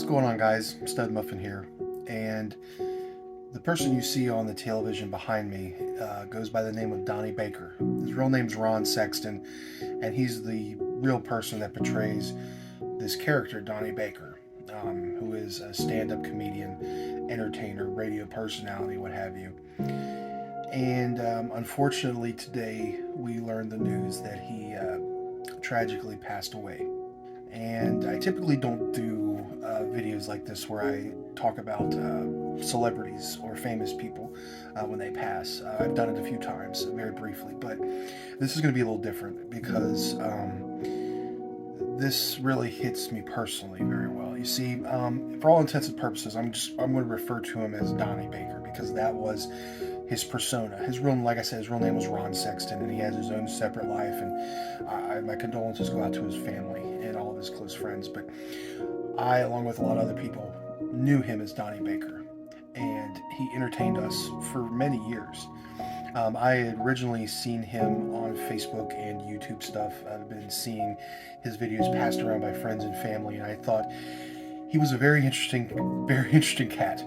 What's going on, guys? Stud Muffin here, and the person you see on the television behind me goes by the name of Donnie Baker. His real name's Ron Sexton, and he's the real person that portrays this character, Donnie Baker, who is a stand-up comedian, entertainer, radio personality, what have you. And unfortunately, today we learned the news that he tragically passed away. And I typically don't do videos like this where I talk about celebrities or famous people when they pass. I've done it a few times, very briefly, but this is going to be a little different because this really hits me personally very well. You see, for all intents and purposes, I'm going to refer to him as Donnie Baker because that was his persona. His real, like I said, his real name was Ron Sexton, and he has his own separate life. And my condolences go out to his family and all of his close friends. But I, along with a lot of other people, knew him as Donnie Baker, and he entertained us for many years. I had originally seen him on Facebook and YouTube stuff. I've been seeing his videos passed around by friends and family, and I thought he was a very interesting cat.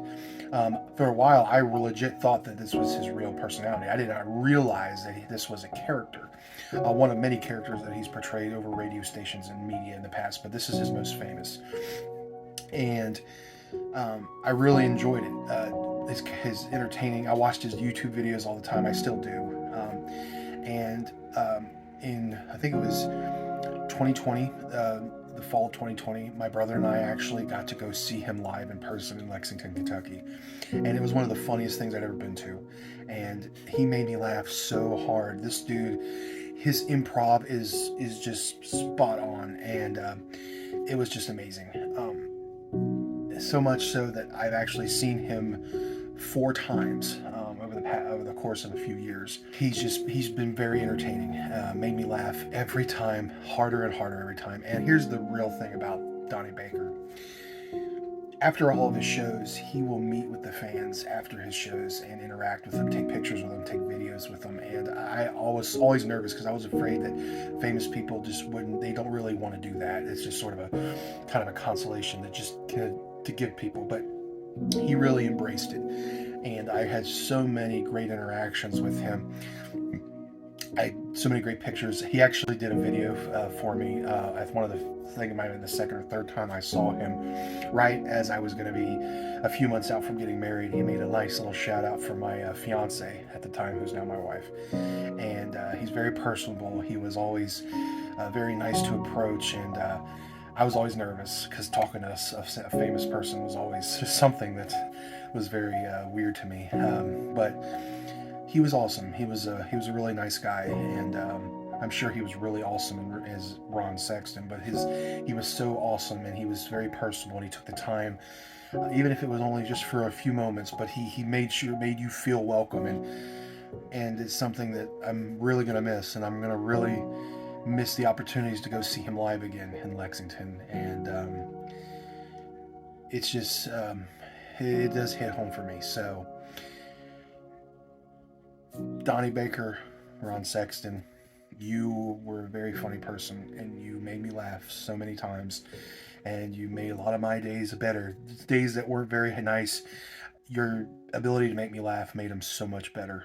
For a while, I legit thought that this was his real personality. I did not realize that this was a character, one of many characters that he's portrayed over radio stations and media in the past, but this is his most famous. And I really enjoyed it. His entertaining. I watched his YouTube videos all the time. I still do. And in, I think it was 2020, the fall of 2020, my brother and I actually got to go see him live in person in Lexington, Kentucky. And it was one of the funniest things I'd ever been to. And he made me laugh so hard. This dude, his improv is just spot on, and it was just amazing. So much so that I've actually seen him 4 times over the course of a few years. He's been very entertaining. Made me laugh every time, harder and harder every time. And here's the real thing about Donnie Baker. After all of his shows, he will meet with the fans after his shows and interact with them, take pictures with them, take videos with them. And I was always nervous because I was afraid that famous people just wouldn't, they don't really want to do that. It's just sort of a kind of a consolation that just to give people. But he really embraced it. And I had so many great interactions with him. So many great pictures. He actually did a video for me at one of the, I think it might have been the second or third time I saw him, right as I was going to be a few months out from getting married. He made a nice little shout out for my fiance at the time, who's now my wife. And he's very personable. He was always very nice to approach, and I was always nervous because talking to a famous person was always something that was very weird to me. But he was awesome. He was a really nice guy, and I'm sure he was really awesome as Ron Sexton. But he was so awesome, and he was very personal, and he took the time, even if it was only just for a few moments. But he made you feel welcome, and it's something that I'm really gonna miss, and I'm gonna really miss the opportunities to go see him live again in Lexington. And it's just it does hit home for me. So Donnie Baker, Ron Sexton, you were a very funny person, and you made me laugh so many times, and you made a lot of my days better. Days that weren't very nice, your ability to make me laugh made them so much better.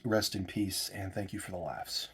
Rest in peace, and thank you for the laughs.